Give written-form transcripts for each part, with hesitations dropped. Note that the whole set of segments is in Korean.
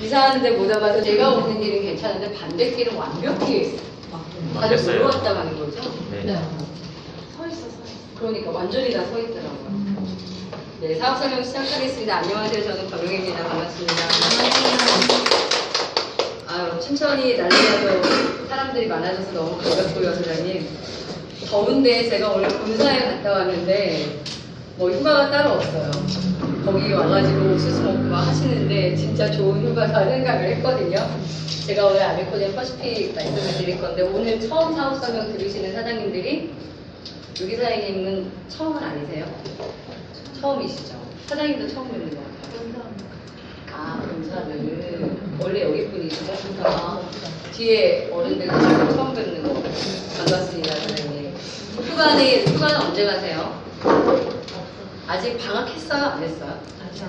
이사하는데 못 와봐서 내가 오는 길은 괜찮은데 반대길은 완벽히 다들 못 왔다 가는 거죠? 네. 서 있어. 그러니까 완전히 다 서 있더라고요. 네, 사업 설명 시작하겠습니다. 안녕하세요. 저는 권용혜입니다. 반갑습니다. 아유, 춘천이 난리나도 사람들이 많아져서 너무 반갑고요, 소장님. 더운데 제가 오늘 본사에 갔다 왔는데 뭐 휴가가 따로 없어요. 거기 와가지고 옥수수 먹고 막 하시는데 진짜 좋은 휴가다 생각을 했거든요. 제가 오늘 아미코젠 퍼시픽 말씀을 드릴 건데 오늘 처음 사업 설명 들으시는 사장님들이 여기 사장님은 처음은 아니세요? 처음이시죠? 사장님도 처음 뵙는 것 같아요. 아, 본사를 원래 여기 분이시죠? 아, 뒤에 어른들 처음 뵙는 거 반갑습니다, 사장님. 휴가는 언제 가세요? 아직 방학했어요? 안 했어요?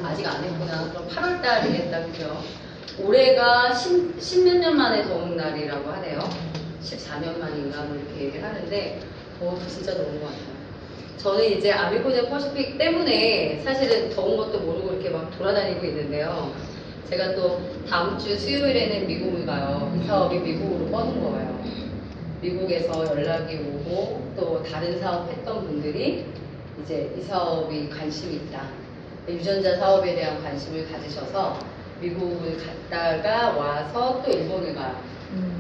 아직 안 했구나. 그럼 8월 달이겠다, 그죠? 올해가 10몇 년 만에 더운 날이라고 하네요. 14년 만인가 뭐 이렇게 얘기를 하는데 진짜 더운 것 같아요. 저는 이제 아미코젠 퍼시픽 때문에 사실은 더운 것도 모르고 이렇게 막 돌아다니고 있는데요. 제가 또 다음 주 수요일에는 미국을 가요. 이 사업이 미국으로 뻗은 거예요. 미국에서 연락이 오고 또 다른 사업 했던 분들이 이제 이 사업이 관심이 있다. 유전자 사업에 대한 관심을 가지셔서 미국을 갔다가 와서 또 일본을 가요.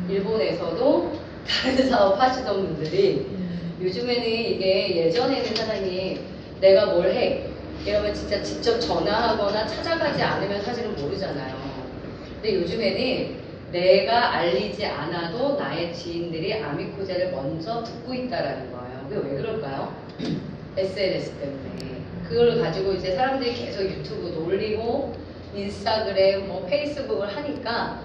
일본에서도 다른 사업 하시던 분들이 요즘에는 이게 예전에는 사장님 내가 뭘 해? 이러면 진짜 직접 전화하거나 찾아가지 않으면 사실은 모르잖아요. 근데 요즘에는 내가 알리지 않아도 나의 지인들이 아미코젠을 먼저 듣고 있다라는 거예요. 그게 왜 그럴까요? SNS 때문에. 그걸 가지고 이제 사람들이 계속 유튜브도 올리고 인스타그램, 뭐 페이스북을 하니까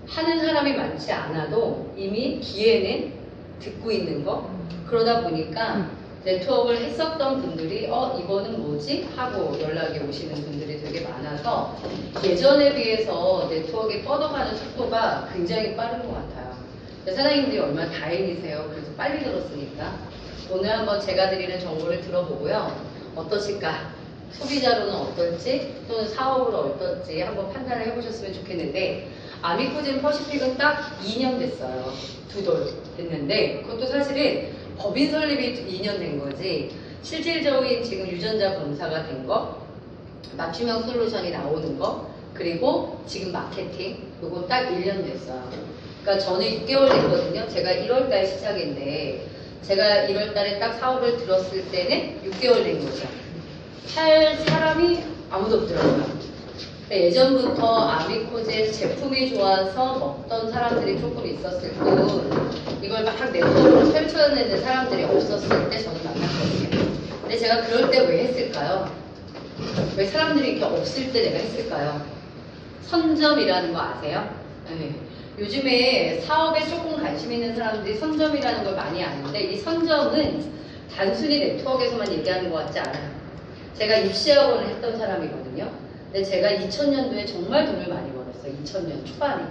하는 사람이 많지 않아도 이미 귀에는 듣고 있는 거. 그러다 보니까 네트워크를 했었던 분들이 이거는 뭐지? 하고 연락이 오시는 분들이 되게 많아서 예전에 비해서 네트워크가 뻗어가는 속도가 굉장히 빠른 것 같아요. 사장님들이 얼마나 다행이세요. 그래서 빨리 들었으니까. 오늘 한번 제가 드리는 정보를 들어보고요. 어떠실까? 소비자로는 어떨지 또는 사업으로 어떨지 한번 판단을 해보셨으면 좋겠는데 아미코젠 퍼시픽은 딱 2년 됐어요. 2돌 됐는데 그것도 사실은 법인 설립이 2년 된 거지 실질적인 지금 유전자 검사가 된 거, 맞춤형 솔루션이 나오는 거, 그리고 지금 마케팅 요거 딱 1년 됐어요. 그러니까 저는 6개월 됐거든요. 제가 1월달 시작인데 제가 1월달에 딱 사업을 들었을 때는 6개월 된 거죠. 할 사람이 아무도 없더라고요. 예전부터 아미코젠 제품이 좋아서 먹던 사람들이 조금 있었을 뿐 이걸 막 네트워크로 펼쳐내는 사람들이 없었을 때 저는 만났거든요. 근데 제가 그럴 때 왜 했을까요? 왜 사람들이 이렇게 없을 때 내가 했을까요? 선점이라는 거 아세요? 네. 요즘에 사업에 조금 관심 있는 사람들이 선점이라는 걸 많이 아는데 이 선점은 단순히 네트워크에서만 얘기하는 것 같지 않아요. 제가 입시학원을 했던 사람이거든요. 근데 제가 2000년도에 정말 돈을 많이 벌었어요. 2000년 초반에.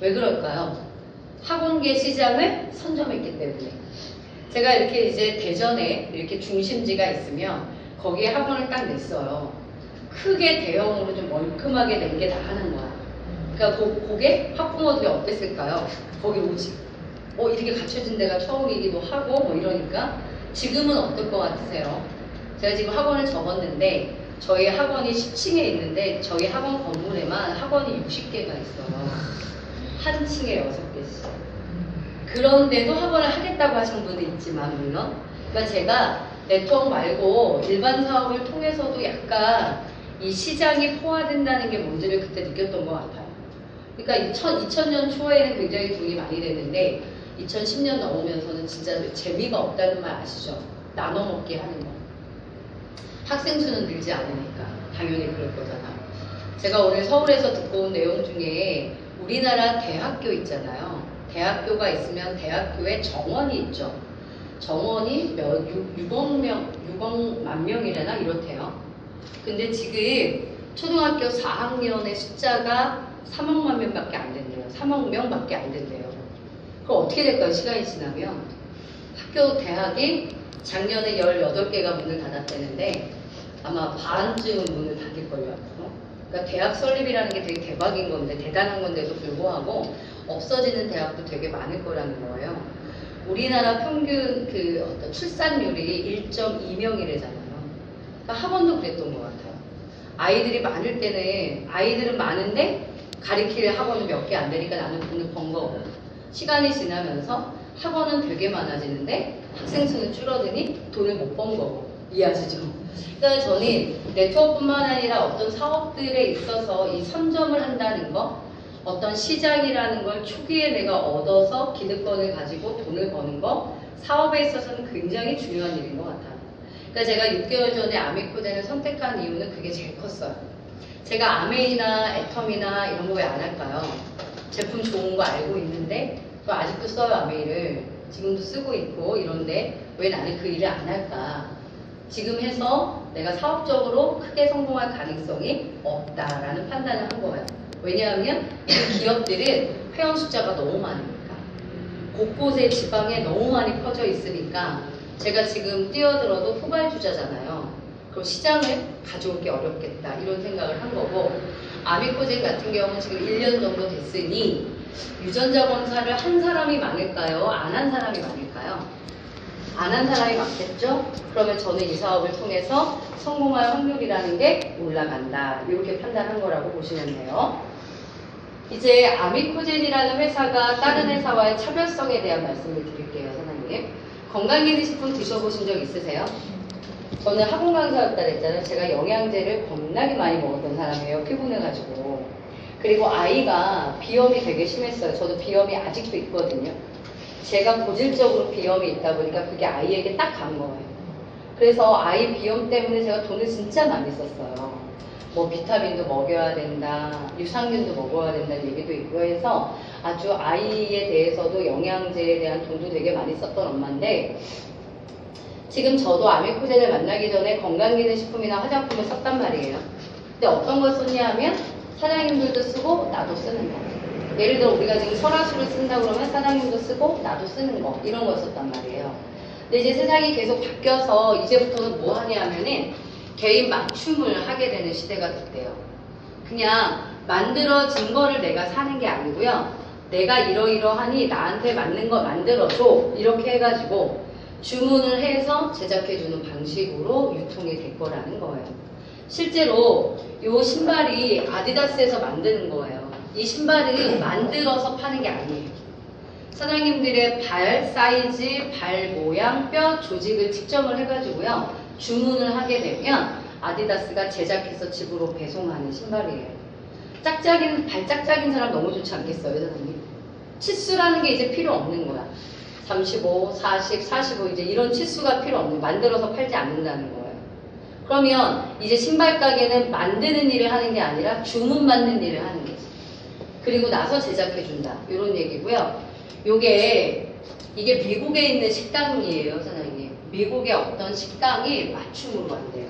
왜 그럴까요? 학원계 시장을 선점했기 때문에. 제가 이렇게 이제 대전에 이렇게 중심지가 있으면 거기에 학원을 딱 냈어요. 크게 대형으로 좀 멀끔하게 낸 게 다 하는 거야. 그러니까 그게 학부모들이 어땠을까요? 거기 오지. 이렇게 갖춰진 데가 처음이기도 하고 뭐 이러니까 지금은 어떨 것 같으세요? 제가 지금 학원을 접었는데 저희 학원이 10층에 있는데 저희 학원 건물에만 학원이 60개가 있어요. 한 층에 6개씩. 그런데도 학원을 하겠다고 하시는 분도 있지만 물론 그러니까 제가 네트워크 말고 일반 사업을 통해서도 약간 이 시장이 포화된다는 게 뭔지를 그때 느꼈던 것 같아요. 그러니까 2000년 초에는 굉장히 돈이 많이 됐는데 2010년 넘으면서는 진짜 재미가 없다는 말 아시죠? 나눠 먹게 하는 거. 학생 수는 늘지 않으니까 당연히 그럴 거잖아요. 제가 오늘 서울에서 듣고 온 내용 중에 우리나라 대학교 있잖아요. 대학교가 있으면 대학교에 정원이 있죠. 정원이 6억만 명이래나 이렇대요. 근데 지금 초등학교 4학년의 숫자가 3억만 명밖에 안 된대요. 3억 명밖에 안 된대요. 그럼 어떻게 될까요? 시간이 지나면 학교 대학이 작년에 18개가 문을 닫았다는데 아마 반쯤은 문을 닫을걸요 앞으로. 그러니까 대학 설립이라는 게 되게 대박인 건데, 대단한 건데도 불구하고 없어지는 대학도 되게 많을 거라는 거예요. 우리나라 평균 그 어떤 출산율이 1.2명이래잖아요. 그러니까 학원도 그랬던 것 같아요. 아이들이 많을 때는 아이들은 많은데 가리킬 학원은 몇 개 안 되니까 나는 돈을 번 거고, 시간이 지나면서 학원은 되게 많아지는데 학생 수는 줄어드니 돈을 못 번 거고. 이해하시죠? 그러니까 저는 네트워크뿐만 아니라 어떤 사업들에 있어서 이 선점을 한다는 거, 어떤 시장이라는 걸 초기에 내가 얻어서 기득권을 가지고 돈을 버는 거, 사업에 있어서는 굉장히 중요한 일인 것 같아요. 그러니까 제가 6개월 전에 아미코젠을 선택한 이유는 그게 제일 컸어요. 제가 아메이나 애텀이나 이런 거 왜 안 할까요? 제품 좋은 거 알고 있는데 저 아직도 써요. 아메이를 지금도 쓰고 있고 이런데 왜 나는 그 일을 안 할까? 지금 해서 내가 사업적으로 크게 성공할 가능성이 없다라는 판단을 한 거예요. 왜냐하면 이 기업들은 회원 숫자가 너무 많으니까, 곳곳에 지방에 너무 많이 퍼져 있으니까 제가 지금 뛰어들어도 후발주자잖아요. 그럼 시장을 가져올 게 어렵겠다 이런 생각을 한 거고, 아미코젠 같은 경우는 지금 1년 정도 됐으니 유전자 검사를 한 사람이 많을까요? 안 한 사람이 많을까요? 안 한 사람이 많겠죠? 그러면 저는 이 사업을 통해서 성공할 확률이라는 게 올라간다. 이렇게 판단한 거라고 보시면 돼요. 이제 아미코젠이라는 회사가 다른 회사와의 차별성에 대한 말씀을 드릴게요, 사장님. 건강기능식품 드셔보신 적 있으세요? 저는 학원 강사였다 그랬잖아요. 제가 영양제를 겁나게 많이 먹었던 사람이에요. 피곤해 가지고. 그리고 아이가 비염이 되게 심했어요. 저도 비염이 아직도 있거든요. 제가 고질적으로 비염이 있다 보니까 그게 아이에게 딱 간 거예요. 그래서 아이 비염 때문에 제가 돈을 진짜 많이 썼어요. 뭐 비타민도 먹여야 된다, 유산균도 먹어야 된다는 얘기도 있고 해서 아주 아이에 대해서도 영양제에 대한 돈도 되게 많이 썼던 엄마인데, 지금 저도 아미코젠을 만나기 전에 건강기능식품이나 화장품을 썼단 말이에요. 근데 어떤 걸 썼냐 하면 사장님들도 쓰고 나도 쓰는 거. 예를 들어 우리가 지금 설화수를 쓴다 그러면 사장님도 쓰고 나도 쓰는 거, 이런 걸 썼단 말이에요. 근데 이제 세상이 계속 바뀌어서 이제부터는 뭐 하냐 하면은 개인 맞춤을 하게 되는 시대가 됐대요. 그냥 만들어진 거를 내가 사는 게 아니고요. 내가 이러이러하니 나한테 맞는 거 만들어줘, 이렇게 해가지고 주문을 해서 제작해주는 방식으로 유통이 될 거라는 거예요. 실제로 이 신발이 아디다스에서 만드는 거예요. 이 신발을 만들어서 파는 게 아니에요. 사장님들의 발 사이즈, 발 모양, 뼈 조직을 측정을 해가지고요, 주문을 하게 되면 아디다스가 제작해서 집으로 배송하는 신발이에요. 짝짝인, 발 짝짝인 사람 너무 좋지 않겠어요, 사장님? 치수라는 게 이제 필요 없는 거야. 35, 40, 45 이제 이런 치수가 필요 없는, 만들어서 팔지 않는다는 거예요. 그러면 이제 신발 가게는 만드는 일을 하는 게 아니라 주문 받는 일을 하는 거지. 그리고 나서 제작해준다, 이런 얘기고요. 이게 미국에 있는 식당이에요, 사장님. 미국의 어떤 식당이 맞춤으로 한대요.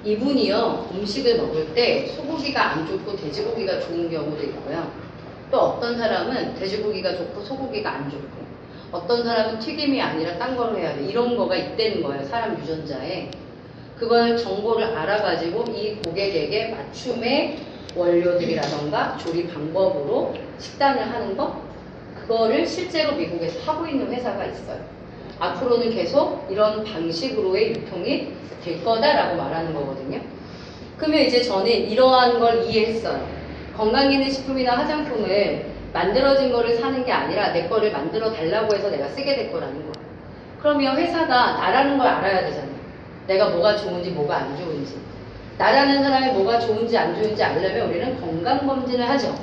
이분이요, 음식을 먹을 때 소고기가 안 좋고 돼지고기가 좋은 경우도 있고요. 또 어떤 사람은 돼지고기가 좋고 소고기가 안 좋고, 어떤 사람은 튀김이 아니라 딴 걸로 해야 돼, 이런 거가 있다는 거예요, 사람 유전자에. 그걸 정보를 알아가지고 이 고객에게 맞춤의 원료들이라던가 조리 방법으로 식단을 하는 거, 그거를 실제로 미국에서 하고 있는 회사가 있어요. 앞으로는 계속 이런 방식으로의 유통이 될 거다라고 말하는 거거든요. 그러면 이제 저는 이러한 걸 이해했어요. 건강기능식품이나 화장품을 만들어진 거를 사는 게 아니라 내 거를 만들어 달라고 해서 내가 쓰게 될 거라는 거예요. 그러면 회사가 나라는 걸 알아야 되잖아요. 내가 뭐가 좋은지 뭐가 안 좋은지. 나라는 사람이 뭐가 좋은지 안 좋은지 알려면 우리는 건강검진을 하죠.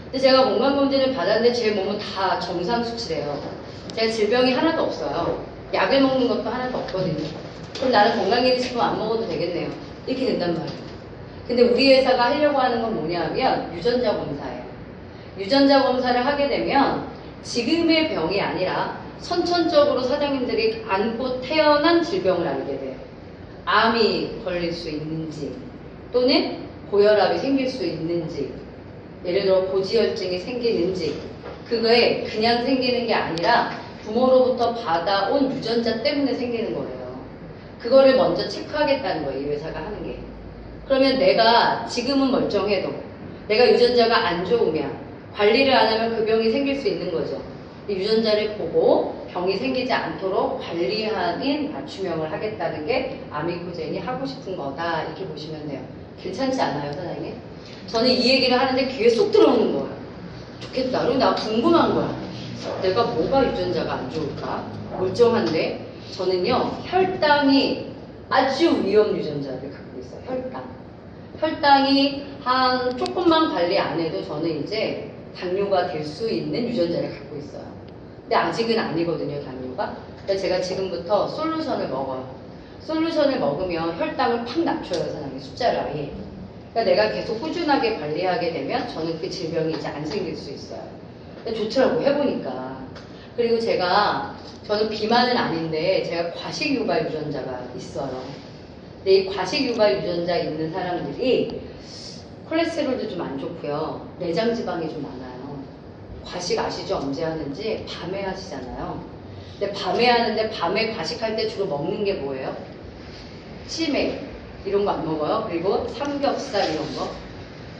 근데 제가 건강검진을 받았는데 제 몸은 다 정상 수치래요. 제가 질병이 하나도 없어요. 약을 먹는 것도 하나도 없거든요. 그럼 나는 건강기능식품 안 먹어도 되겠네요. 이렇게 된단 말이에요. 근데 우리 회사가 하려고 하는 건 뭐냐 하면 유전자 검사예요. 유전자 검사를 하게 되면 지금의 병이 아니라 선천적으로 사장님들이 안고 태어난 질병을 알게 돼요. 암이 걸릴 수 있는지, 또는 고혈압이 생길 수 있는지, 예를 들어 고지혈증이 생기는지, 그거에 그냥 생기는 게 아니라 부모로부터 받아온 유전자 때문에 생기는 거예요. 그거를 먼저 체크하겠다는 거예요, 이 회사가 하는 게. 그러면 내가 지금은 멀쩡해도 내가 유전자가 안 좋으면 관리를 안 하면 그 병이 생길 수 있는 거죠. 유전자를 보고 병이 생기지 않도록 관리하는 맞춤형을 하겠다는 게 아미코젠이 하고 싶은 거다. 이렇게 보시면 돼요. 괜찮지 않아요, 사장님? 저는 이 얘기를 하는데 귀에 쏙 들어오는 거예요. 좋겠다. 그리고 나 궁금한 거야. 내가 뭐가 유전자가 안 좋을까? 멀쩡한데 저는요, 혈당이 아주 위험 유전자를 갖고 있어요. 혈당이 한 조금만 관리 안 해도 저는 이제 당뇨가 될 수 있는 유전자를 갖고 있어요. 근데 아직은 아니거든요, 당뇨가. 그래서 제가 지금부터 솔루션을 먹어요. 솔루션을 먹으면 혈당을 팍 낮춰요, 사장님. 숫자를 아예. 그러니까 내가 계속 꾸준하게 관리하게 되면 저는 그 질병이 이제 안 생길 수 있어요. 근데 좋더라고, 해보니까. 그리고 저는 비만은 아닌데 제가 과식 유발 유전자가 있어요. 근데 이 과식 유발 유전자 있는 사람들이 콜레스테롤도 좀 안 좋고요. 내장 지방이 좀 많아요. 과식 아시죠? 언제 하는지? 밤에 하시잖아요. 근데 밤에 하는데 밤에 과식할 때 주로 먹는 게 뭐예요? 치맥 이런 거 안 먹어요. 그리고 삼겹살 이런 거.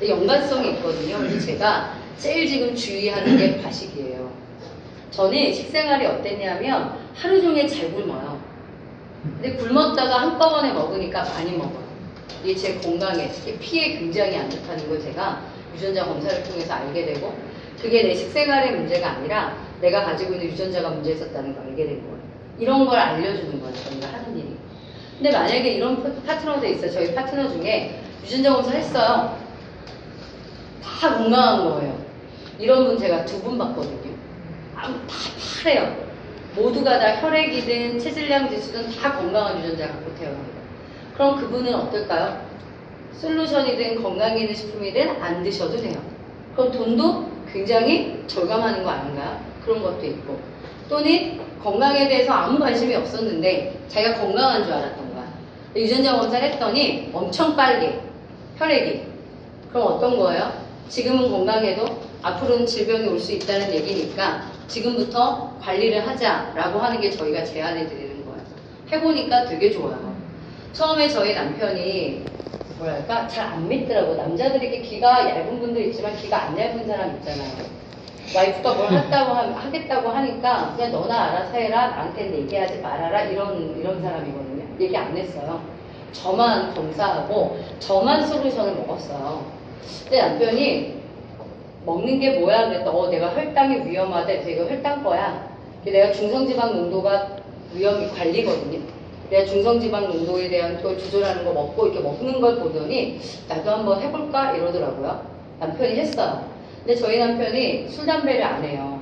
근데 연관성이 있거든요. 그래서 제가 제일 지금 주의하는 게 과식이에요. 저는 식생활이 어땠냐면 하루 종일 잘 굶어요. 근데 굶었다가 한꺼번에 먹으니까 많이 먹어요. 이게 제 건강에, 특히 피에 굉장히 안 좋다는 걸 제가 유전자 검사를 통해서 알게 되고, 그게 내 식생활의 문제가 아니라 내가 가지고 있는 유전자가 문제 있었다는 걸 알게 된 거예요. 이런 걸 알려주는 거예요, 저희가 하는 일이. 근데 만약에 이런 파트너도 있어요. 저희 파트너 중에 유전자 검사를 했어요. 다 건강한 거예요. 이런 분 제가 2분 봤거든요. 다 파래요. 모두가 다 혈액이든 체질량 지수든 다 건강한 유전자 갖고 태어납니다. 그럼 그분은 어떨까요? 솔루션이든 건강기능식품이든 안 드셔도 돼요. 그럼 돈도 굉장히 절감하는 거 아닌가요? 그런 것도 있고, 또는 건강에 대해서 아무 관심이 없었는데 자기가 건강한 줄 알았던 거야. 유전자 검사를 했더니 엄청 빨리 혈액이. 그럼 어떤 거예요? 지금은 건강해도 앞으로는 질병이 올 수 있다는 얘기니까 지금부터 관리를 하자라고 하는 게 저희가 제안해 드리는 거예요. 해보니까 되게 좋아요. 처음에 저희 남편이 뭐랄까 잘 안 믿더라고. 남자들이 이렇게 귀가 얇은 분도 있지만 귀가 안 얇은 사람 있잖아요. 와이프가 뭘 하겠다고 하니까 그냥 너나 알아서 해라, 나한테는 얘기하지 말아라, 이런 사람이거든요. 얘기 안 했어요. 저만 검사하고 저만 솔루션을 먹었어요. 근데 남편이 먹는 게 뭐야? 그랬더니 내가 혈당이 위험하대. 그래서 이거 혈당 거야. 내가 중성지방 농도가 위험이 관리거든요. 내가 중성지방 농도에 대한 걸 조절하는 거 먹고 이렇게 먹는 걸 보더니 나도 한번 해볼까? 이러더라고요. 남편이 했어요. 근데 저희 남편이 술, 담배를 안 해요.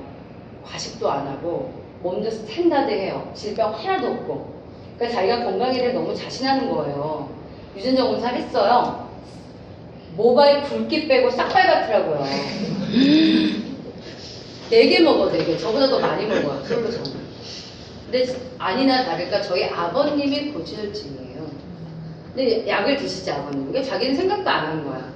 과식도 안 하고 몸도 스탠다드해요. 질병 하나도 없고. 그러니까 자기가 건강에 대해 너무 자신하는 거예요. 유전자 검사를 했어요. 모발 굵기 빼고 싹 빨갛더라고요. 4개 먹어, 4개. 저보다 더 많이 먹어요, 솔루션을. 근데 아니나 다를까 저희 아버님이 고지혈증이에요. 근데 약을 드시지, 아버님. 그러니까 자기는 생각도 안 한 거야.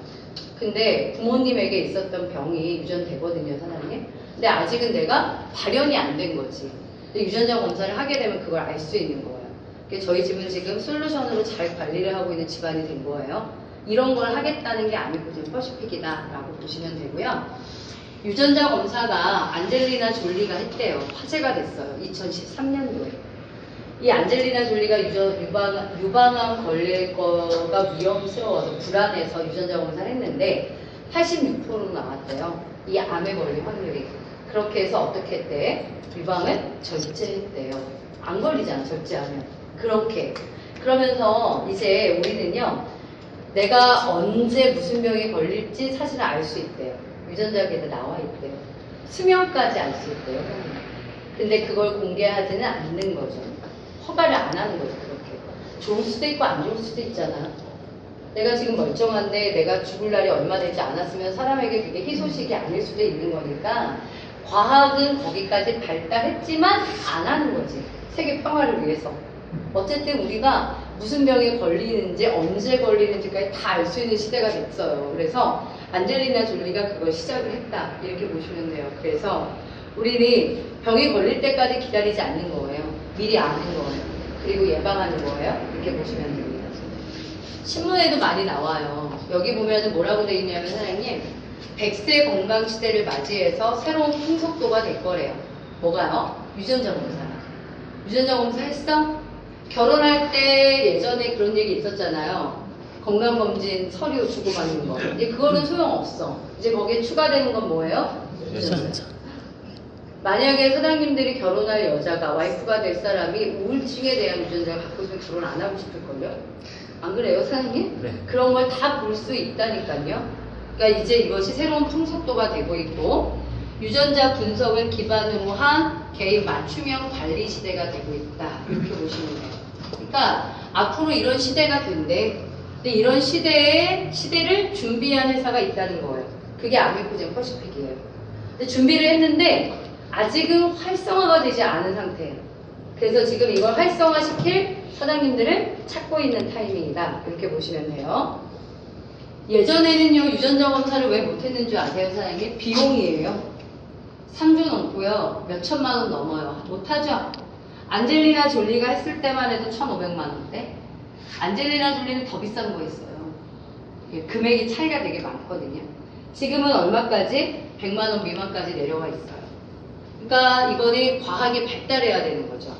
근데 부모님에게 있었던 병이 유전되거든요, 사장님. 근데 아직은 내가 발현이 안 된 거지. 근데 유전자 검사를 하게 되면 그걸 알 수 있는 거예요. 그래서 저희 집은 지금 솔루션으로 잘 관리를 하고 있는 집안이 된 거예요. 이런 걸 하겠다는 게 아미코젠 퍼시픽이다 라고 보시면 되고요. 유전자 검사가 안젤리나 졸리가 했대요. 화제가 됐어요. 2013년도에. 이 안젤리나 졸리가 유방암 걸릴 거가 위험스러워서 불안해서 유전자 검사를 했는데 86% 나왔대요. 이 암에 걸릴 확률이. 그렇게 해서 어떻게 했대? 유방을 절제했대요. 안 걸리잖아, 절제하면. 그렇게. 그러면서 이제 우리는요, 내가 언제 무슨 병에 걸릴지 사실은 알 수 있대요. 유전자에도 나와 있대요. 수명까지 알 수 있대요. 근데 그걸 공개하지는 않는 거죠. 허가를 안 하는 거죠, 그렇게. 좋을 수도 있고 안 좋을 수도 있잖아요. 내가 지금 멀쩡한데 내가 죽을 날이 얼마 되지 않았으면 사람에게 그게 희소식이 아닐 수도 있는 거니까 과학은 거기까지 발달했지만 안 하는 거지. 세계 평화를 위해서. 어쨌든 우리가 무슨 병에 걸리는지 언제 걸리는지까지 다 알 수 있는 시대가 됐어요. 그래서 안젤리나 졸리가 그걸 시작을 했다 이렇게 보시면 돼요. 그래서 우리는 병이 걸릴 때까지 기다리지 않는 거예요. 미리 아는 거예요. 그리고 예방하는 거예요. 이렇게 보시면 됩니다. 신문에도 많이 나와요. 여기 보면은 뭐라고 돼 있냐면 사장님 100세 건강 시대를 맞이해서 새로운 풍속도가 될 거래요. 뭐가요? 유전자 검사. 유전자 검사 했어? 결혼할 때 예전에 그런 얘기 있었잖아요. 건강검진 서류 주고받는 거. 이제 그거는 소용없어. 이제 거기에 추가되는 건 뭐예요? 유전자. 만약에 사장님들이 결혼할 여자가 와이프가 될 사람이 우울증에 대한 유전자를 갖고 있으면 결혼 안 하고 싶을걸요? 안 그래요, 사장님? 네. 그런 걸 다 볼 수 있다니까요. 그러니까 이제 이것이 새로운 풍속도가 되고 있고 유전자 분석을 기반으로 한 개인 맞춤형 관리 시대가 되고 있다. 이렇게 보시면 돼요. 그러니까 앞으로 이런 시대가 된대. 근데 이런 시대를 준비한 회사가 있다는 거예요. 그게 아미코젠 퍼시픽이에요. 근데 준비를 했는데 아직은 활성화가 되지 않은 상태예요. 그래서 지금 이걸 활성화시킬 사장님들을 찾고 있는 타이밍이다. 이렇게 보시면 돼요. 예전에는요, 유전자 검사를 왜 못했는 줄 아세요, 사장님? 비용이에요. 3조 넘고요. 몇 천만 원 넘어요. 못하죠? 안젤리나 졸리가 했을 때만 해도 1,500만 원대. 안젤리나 졸리는 더 비싼 거 있어요. 금액이 차이가 되게 많거든요. 지금은 얼마까지? 100만 원 미만까지 내려와 있어요. 그러니까 이거는 과학이 발달해야 되는 거죠.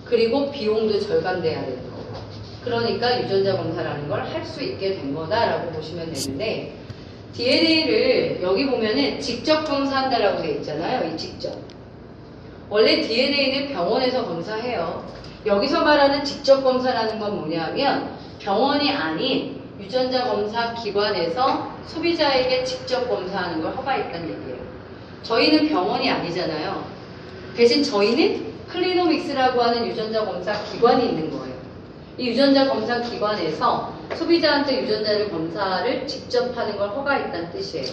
그리고 비용도 절감돼야 되는 거고. 그러니까 유전자 검사라는 걸 할 수 있게 된 거다라고 보시면 되는데 DNA를 여기 보면은 직접 검사한다라고 돼 있잖아요. 이 직접. 원래 DNA는 병원에서 검사해요. 여기서 말하는 직접 검사라는 건 뭐냐면 병원이 아닌 유전자 검사 기관에서 소비자에게 직접 검사하는 걸 허가했다는 얘기예요. 저희는 병원이 아니잖아요. 대신 저희는 클리노믹스라고 하는 유전자 검사 기관이 있는 거예요. 이 유전자 검사 기관에서 소비자한테 유전자를 검사를 직접 하는 걸 허가했다는 뜻이에요.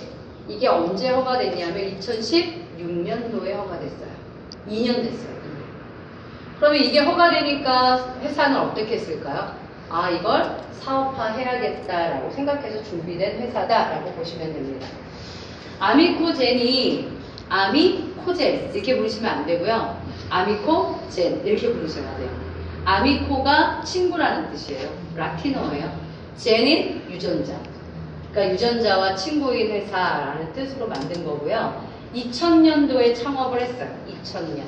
이게 언제 허가됐냐면 2016년도에 허가됐어요. 2년 됐어요. 그러면 이게 허가되니까 회사는 어떻게 했을까요? 아, 이걸 사업화 해야겠다라고 생각해서 준비된 회사다라고 보시면 됩니다. 아미코젠이 아미코젠 이렇게 부르시면 안 되고요. 아미코젠 이렇게 부르셔야 돼요. 아미코가 친구라는 뜻이에요. 라틴어예요. 젠은 유전자. 그러니까 유전자와 친구인 회사라는 뜻으로 만든 거고요. 2000년도에 창업을 했어요. 2000년.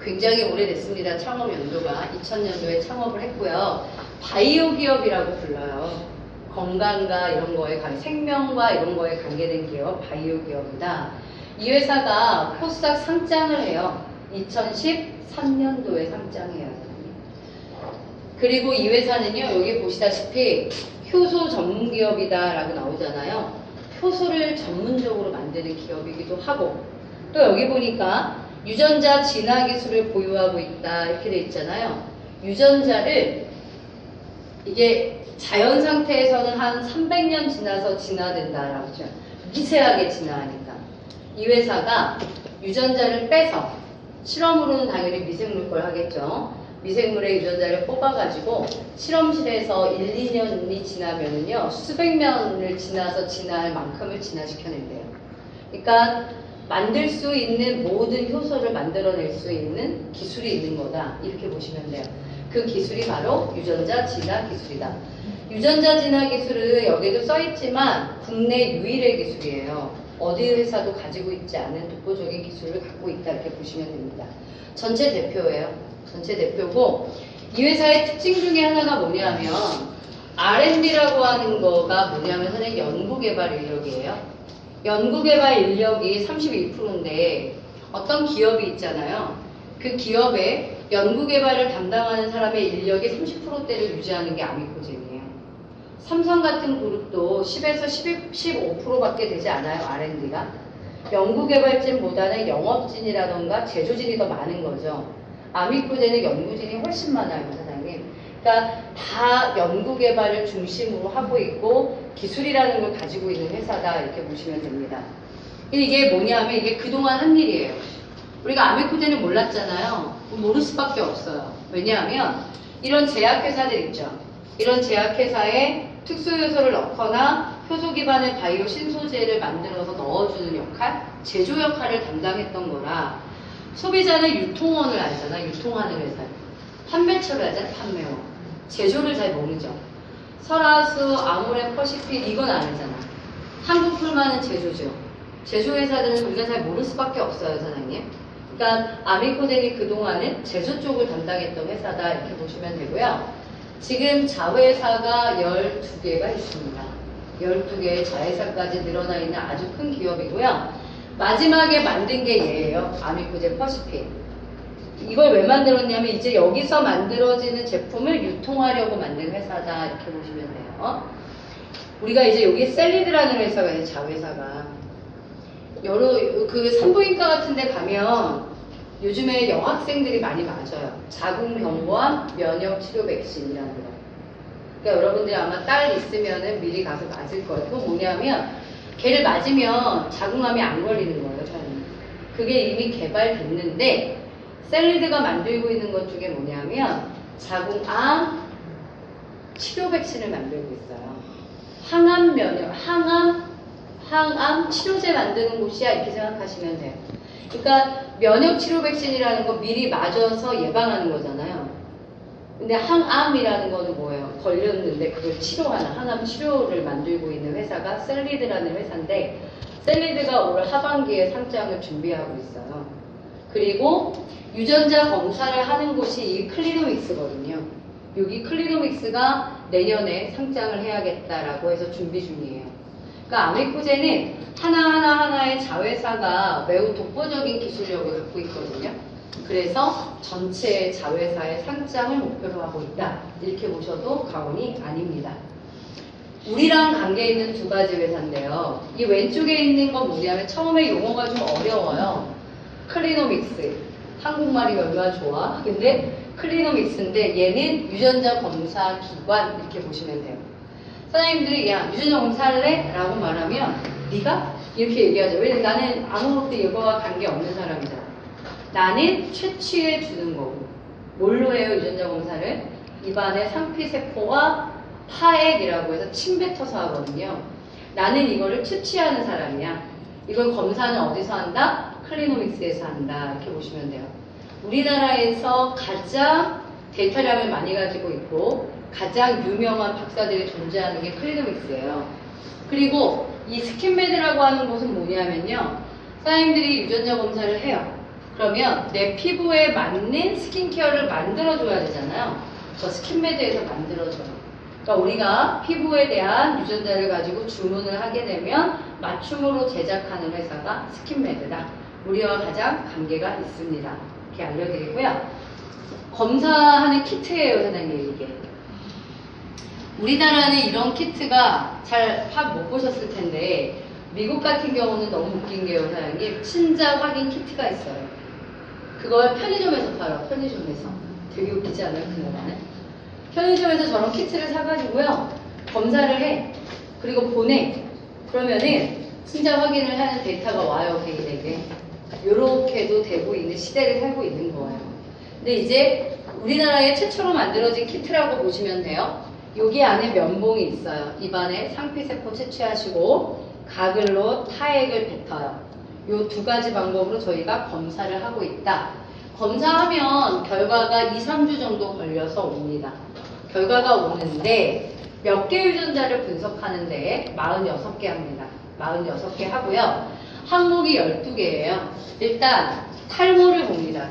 굉장히 오래됐습니다. 창업 연도가 2000년도에 창업을 했고요. 바이오 기업이라고 불러요. 건강과 이런 거에 생명과 이런 거에 관계된 기업, 바이오 기업이다. 이 회사가 코스닥 상장을 해요. 2013년도에 상장해요. 그리고 이 회사는요, 여기 보시다시피 효소 전문 기업이다 라고 나오잖아요. 효소를 전문적으로 만드는 기업이기도 하고, 또 여기 보니까 유전자 진화 기술을 보유하고 있다 이렇게 돼 있잖아요. 유전자를 이게 자연 상태에서는 한 300년 지나서 진화된다라고 하죠. 미세하게 진화하니까. 이 회사가 유전자를 빼서 실험으로는 당연히 미생물 걸 하겠죠. 미생물의 유전자를 뽑아가지고 실험실에서 1, 2년이 지나면은요 수백 년을 지나서 진화할 만큼을 진화시켜낸대요. 그러니까 만들 수 있는 모든 효소를 만들어낼 수 있는 기술이 있는 거다 이렇게 보시면 돼요. 그 기술이 바로 유전자 진화 기술이다. 유전자 진화 기술은 여기도 써있지만 국내 유일의 기술이에요. 어디 회사도 가지고 있지 않은 독보적인 기술을 갖고 있다 이렇게 보시면 됩니다. 전체 대표예요. 전체 대표고 이 회사의 특징 중에 하나가 뭐냐면 R&D라고 하는 거가 뭐냐면 선생님 연구개발 인력이에요. 연구개발 인력이 32%인데 어떤 기업이 있잖아요. 그 기업에 연구개발을 담당하는 사람의 인력이 30%대를 유지하는 게 아미코젠이에요. 삼성 같은 그룹도 10에서 15%밖에 되지 않아요. R&D가. 연구개발진보다는 영업진이라던가 제조진이 더 많은 거죠. 아미코젠은 연구진이 훨씬 많아요. 사장님. 그러니까 다 연구개발을 중심으로 하고 있고 기술이라는 걸 가지고 있는 회사다 이렇게 보시면 됩니다. 이게 뭐냐면 이게 그동안 한 일이에요. 우리가 아미코젠을 몰랐잖아요. 모를 수밖에 없어요. 왜냐하면 이런 제약회사들 있죠. 이런 제약회사에 특수효소를 넣거나 효소 기반의 바이오 신소재를 만들어서 넣어주는 역할, 제조 역할을 담당했던 거라 소비자는 유통원을 알잖아. 유통하는 회사. 판매처를 알잖아. 판매원. 제조를 잘 모르죠. 설화수, 아모레, 퍼시픽 이건 아니잖아. 한국풀만은 제조죠. 제조 회사들은 우리가 잘 모를 수밖에 없어요, 사장님. 그러니까 아미코젠이 그동안은 제조 쪽을 담당했던 회사다 이렇게 보시면 되고요. 지금 자회사가 12개가 있습니다. 12개의 자회사까지 늘어나 있는 아주 큰 기업이고요. 마지막에 만든 게 얘예요. 아미코젠 퍼시픽. 이걸 왜 만들었냐면 이제 여기서 만들어지는 제품을 유통하려고 만든 회사다 이렇게 보시면 돼요. 우리가 이제 여기 셀리드라는 회사가 있어요. 자회사가. 여러 그 산부인과 같은 데 가면 요즘에 여학생들이 많이 맞아요. 자궁경부암 면역 치료 백신이라는 거. 그러니까 여러분들이 아마 딸 있으면은 미리 가서 맞을 거예요. 그건 뭐냐면 걔를 맞으면 자궁암이 안 걸리는 거예요, 저는. 그게 이미 개발됐는데 셀리드가 만들고 있는 것 중에 뭐냐면 자궁암 치료 백신을 만들고 있어요. 항암 면역, 항암 치료제 만드는 곳이야 이렇게 생각하시면 돼요. 그러니까 면역 치료 백신이라는 거 미리 맞아서 예방하는 거잖아요. 근데 항암이라는 거는 뭐예요? 걸렸는데 그걸 치료하는 항암 치료를 만들고 있는 회사가 셀리드라는 회사인데 셀리드가 올 하반기에 상장을 준비하고 있어요. 그리고 유전자 검사를 하는 곳이 이 클리노믹스거든요. 여기 클리노믹스가 내년에 상장을 해야겠다라고 해서 준비 중이에요. 그러니까 아미코젠은 하나의 자회사가 매우 독보적인 기술력을 갖고 있거든요. 그래서 전체 자회사의 상장을 목표로 하고 있다. 이렇게 보셔도 과언이 아닙니다. 우리랑 관계 있는 두 가지 회사인데요. 이 왼쪽에 있는 건 뭐냐면 처음에 용어가 좀 어려워요. 클리노믹스. 한국말이 얼마나 좋아. 근데 클리노믹스인데 얘는 유전자 검사 기관 이렇게 보시면 돼요. 사장님들이 야 유전자 검사할래? 라고 말하면 네가? 이렇게 얘기하죠. 왜냐면 나는 아무것도 이거와 관계없는 사람이잖아. 나는 채취해 주는 거고. 뭘로 해요 유전자 검사를? 입안의 상피세포와 파액이라고 해서 침 뱉어서 하거든요. 나는 이거를 채취하는 사람이야. 이걸 검사는 어디서 한다? 클리노믹스에서 한다. 이렇게 보시면 돼요. 우리나라에서 가장 데이터량을 많이 가지고 있고 가장 유명한 박사들이 존재하는 게 클리노믹스예요. 그리고 이 스킨메드라고 하는 곳은 뭐냐면요. 사장님들이 유전자 검사를 해요. 그러면 내 피부에 맞는 스킨케어를 만들어줘야 되잖아요. 저 스킨메드에서 만들어줘요. 그러니까 우리가 피부에 대한 유전자를 가지고 주문을 하게 되면 맞춤으로 제작하는 회사가 스킨메드다. 우리와 가장 관계가 있습니다. 이렇게 알려드리고요. 검사하는 키트예요, 사장님 이게. 우리나라는 이런 키트가 잘 못 보셨을 텐데 미국 같은 경우는 너무 웃긴 게요, 사장님. 친자 확인 키트가 있어요. 그걸 편의점에서 팔아요, 편의점에서. 되게 웃기지 않아요, 그 나라는? 편의점에서 저런 키트를 사가지고요, 검사를 해. 그리고 보내. 그러면은 친자 확인을 하는 데이터가 와요, 개인에게. 요렇게도 되고 있는 시대를 살고 있는 거예요. 근데 이제 우리나라에 최초로 만들어진 키트라고 보시면 돼요. 여기 안에 면봉이 있어요. 입안에 상피세포 채취하시고 가글로 타액을 뱉어요. 요 두 가지 방법으로 저희가 검사를 하고 있다. 검사하면 결과가 2, 3주 정도 걸려서 옵니다. 결과가 오는데 몇 개 유전자를 분석하는데 46개 합니다. 46개 하고요. 항목이 12개예요. 일단 탈모를 봅니다.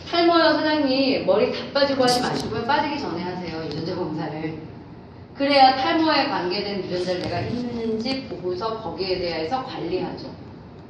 탈모요, 사장님. 머리 다 빠지고 하지 마시고요. 빠지기 전에 하세요. 유전자 검사를. 그래야 탈모에 관계된 유전자를 내가 있는지 보고서 거기에 대해서 관리하죠.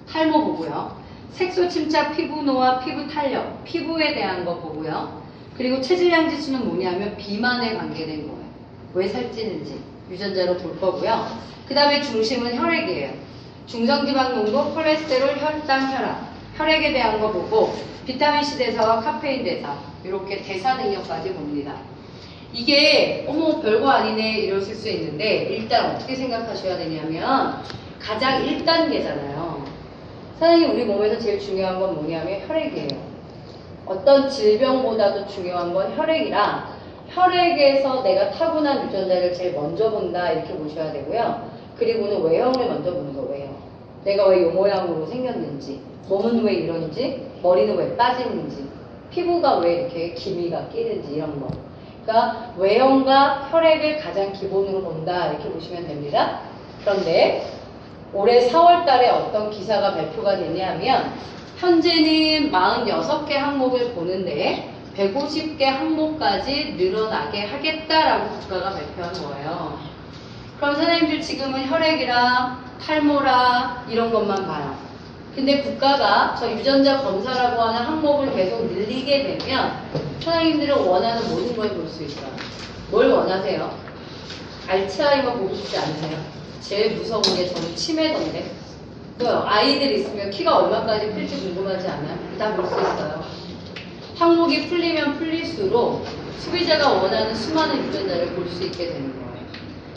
탈모 보고요. 색소 침착, 피부 노화, 피부 탄력, 피부에 대한 거 보고요. 그리고 체질량 지수는 뭐냐면 비만에 관계된 거예요. 왜 살찌는지 유전자로 볼 거고요. 그 다음에 중심은 혈액이에요. 중성지방 농도, 콜레스테롤, 혈당, 혈압, 혈액에 대한 거 보고 비타민C 대사와 카페인 대사, 이렇게 대사 능력까지 봅니다. 이게 어머 별거 아니네 이러실 수 있는데 일단 어떻게 생각하셔야 되냐면 가장 1단계잖아요. 사장님 우리 몸에서 제일 중요한 건 뭐냐면 혈액이에요. 어떤 질병보다도 중요한 건 혈액이라 혈액에서 내가 타고난 유전자를 제일 먼저 본다 이렇게 보셔야 되고요. 그리고는 외형을 먼저 보는 거 외형. 내가 왜 이 모양으로 생겼는지, 몸은 왜 이런지, 머리는 왜 빠지는지, 피부가 왜 이렇게 기미가 끼는지 이런 거. 그러니까 외형과 혈액을 가장 기본으로 본다 이렇게 보시면 됩니다. 그런데 올해 4월 달에 어떤 기사가 발표가 됐냐면 현재는 46개 항목을 보는데 150개 항목까지 늘어나게 하겠다라고 국가가 발표한 거예요. 그럼 선생님들 지금은 혈액이랑 탈모라 이런 것만 봐요. 근데 국가가 저 유전자 검사라고 하는 항목을 계속 늘리게 되면 선생님들은 원하는 모든 걸 볼 수 있어요. 뭘 원하세요? 알츠하이머 보고 싶지 않으세요? 제일 무서운 게 저는 치매던데. 아이들 있으면 키가 얼마까지 클지 궁금하지 않아요? 다 볼 수 있어요. 항목이 풀리면 풀릴수록 소비자가 원하는 수많은 유전자를 볼 수 있게 되는 거예요.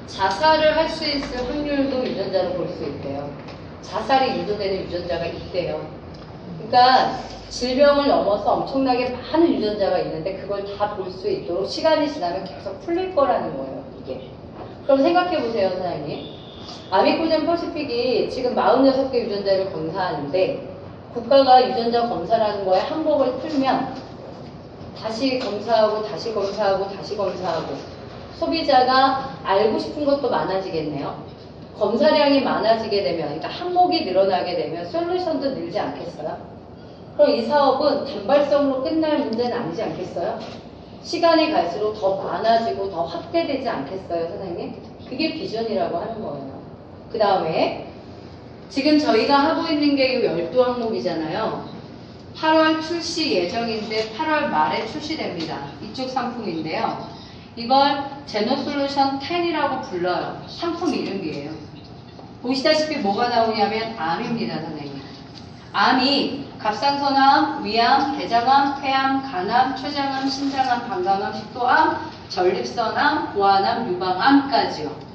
자살을 할 수 있을 확률도 유전자로 볼 수 있대요. 자살이 유도되는 유전자가 있대요. 그러니까 질병을 넘어서 엄청나게 많은 유전자가 있는데 그걸 다 볼 수 있도록 시간이 지나면 계속 풀릴 거라는 거예요. 이게. 그럼 생각해 보세요, 사장님. 아미코젠 퍼시픽이 지금 46개 유전자를 검사하는데 국가가 유전자 검사라는 거에 항목을 풀면 다시 검사하고 다시 검사하고 다시 검사하고 소비자가 알고 싶은 것도 많아지겠네요. 검사량이 많아지게 되면, 그러니까 항목이 늘어나게 되면 솔루션도 늘지 않겠어요? 그럼 이 사업은 단발성으로 끝날 문제는 아니지 않겠어요? 시간이 갈수록 더 많아지고 더 확대되지 않겠어요, 선생님? 그게 비전이라고 하는 거예요. 그 다음에 지금 저희가 하고 있는 게 이 12항목이잖아요. 8월 출시 예정인데 8월 말에 출시됩니다. 이쪽 상품인데요. 이걸 제노솔루션 10이라고 불러요. 상품 이름이에요. 보시다시피 뭐가 나오냐면 암입니다, 선생님. 암이 갑상선암, 위암, 대장암, 폐암, 간암, 췌장암, 신장암, 방광암, 식도암, 전립선암, 고환암, 유방암까지요.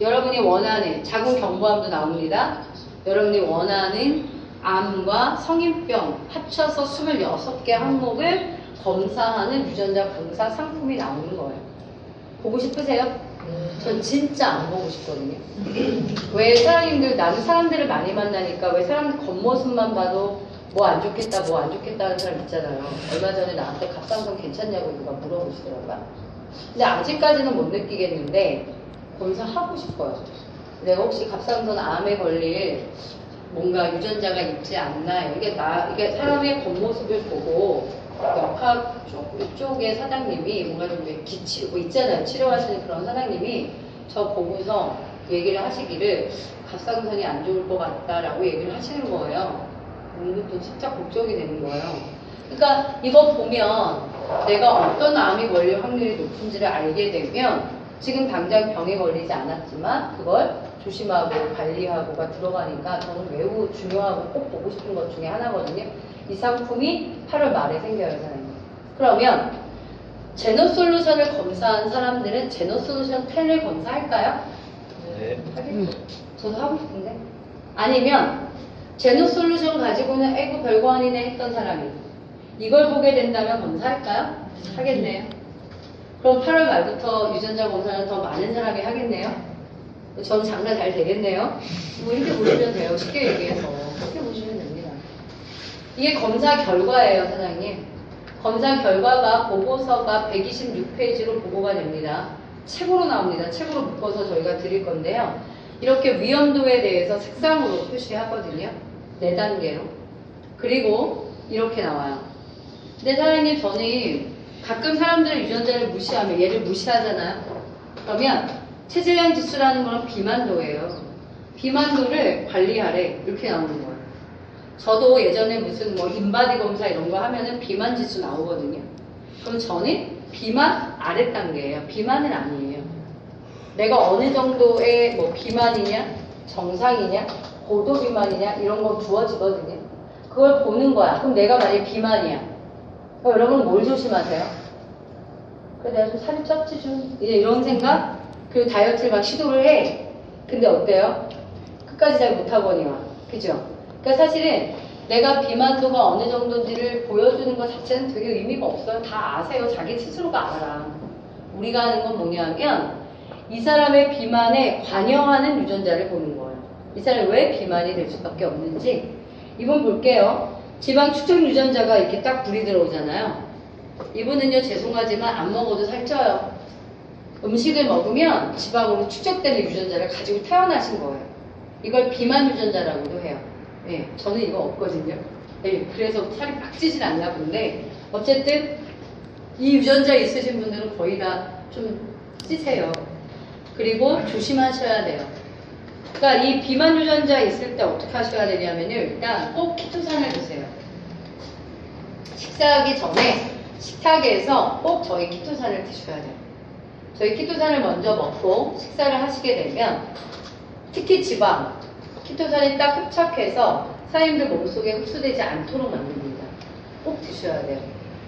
여러분이 원하는 자궁 경부암도 나옵니다. 여러분이 원하는 암과 성인병 합쳐서 26개 항목을 검사하는 유전자 검사 상품이 나오는 거예요. 보고 싶으세요? 전 진짜 안 보고 싶거든요. 왜 사장님들, 나는 사람들을 많이 만나니까 왜 사람들 겉모습만 봐도 뭐 안 좋겠다, 뭐 안 좋겠다 하는 사람 있잖아요. 얼마 전에 나한테 갑상선 괜찮냐고 누가 물어보시더라고요. 근데 아직까지는 못 느끼겠는데 검사하고 싶어요. 내가 혹시 갑상선 암에 걸릴 뭔가 유전자가 있지 않나. 이게 사람의 겉모습을 보고 역학 이쪽의 사장님이 뭔가 좀 기치 뭐 있잖아요. 치료하시는 그런 사장님이 저 보고서 얘기를 하시기를 갑상선이 안 좋을 것 같다라고 얘기를 하시는 거예요. 또 살짝 걱정이 되는 거예요. 그러니까 이거 보면 내가 어떤 암이 걸릴 확률이 높은지를 알게 되면 지금 당장 병에 걸리지 않았지만 그걸 조심하고 관리하고가 들어가니까 저는 매우 중요하고 꼭 보고 싶은 것 중에 하나거든요. 이 상품이 8월 말에 생겨요, 사장님. 그러면 제노솔루션을 검사한 사람들은 제노솔루션 10을 검사할까요? 네. 저도 하고 싶은데. 아니면 제노솔루션 가지고는 에구 별거 아니네 했던 사람이 이걸 보게 된다면 검사할까요? 하겠네요. 그럼 8월 말부터 유전자 검사는 더 많은 사람이 하겠네요. 저는 장사 잘 되겠네요. 뭐 이렇게 보시면 돼요. 쉽게 얘기해서. 그렇게 보시면 됩니다. 이게 검사 결과예요, 사장님. 검사 결과가 보고서가 126페이지로 보고가 됩니다. 책으로 나옵니다. 책으로 묶어서 저희가 드릴 건데요. 이렇게 위험도에 대해서 색상으로 표시하거든요. 4단계로. 그리고 이렇게 나와요. 근데 사장님, 저는 가끔 사람들의 유전자를 무시하면 얘를 무시하잖아요. 그러면 체질량 지수라는 거는 비만도예요. 비만도를 관리하래. 이렇게 나오는 거예요. 저도 예전에 무슨 뭐 인바디 검사 이런 거 하면은 비만 지수 나오거든요. 그럼 저는 비만 아래 단계예요. 비만은 아니에요. 내가 어느 정도의 뭐 비만이냐, 정상이냐, 고도 비만이냐 이런 거 주어지거든요. 그걸 보는 거야. 그럼 내가 만약에 비만이야. 그럼 여러분 뭘 조심하세요? 그래 내가 좀 살이 쪘지 좀 이제 이런 생각? 그리고 다이어트를 막 시도를 해. 근데 어때요? 끝까지 잘 못하거니와. 그죠? 그러니까 사실은 내가 비만도가 어느 정도인지를 보여주는 것 자체는 되게 의미가 없어요. 다 아세요. 자기 스스로가 알아. 우리가 하는 건 뭐냐면 이 사람의 비만에 관여하는 유전자를 보는 거예요. 이 사람이 왜 비만이 될 수밖에 없는지 이번 볼게요. 지방 축적 유전자가 이렇게 딱 불이 들어오잖아요. 이분은요, 죄송하지만 안 먹어도 살쪄요. 음식을 먹으면 지방으로 축적되는 유전자를 가지고 태어나신 거예요. 이걸 비만 유전자라고도 해요. 예, 저는 이거 없거든요. 예, 그래서 살이 빡 찌진 않나 본데, 어쨌든 이 유전자 있으신 분들은 거의 다 좀 찌세요. 그리고 조심하셔야 돼요. 그러니까 이 비만 유전자 있을 때 어떻게 하셔야 되냐면요, 일단 꼭 키토산을 드세요. 식사하기 전에 식탁에서 꼭 저희 키토산을 드셔야 돼요. 저희 키토산을 먼저 먹고 식사를 하시게 되면 특히 지방, 키토산이 딱 흡착해서 사람들 몸속에 흡수되지 않도록 만듭니다. 꼭 드셔야 돼요.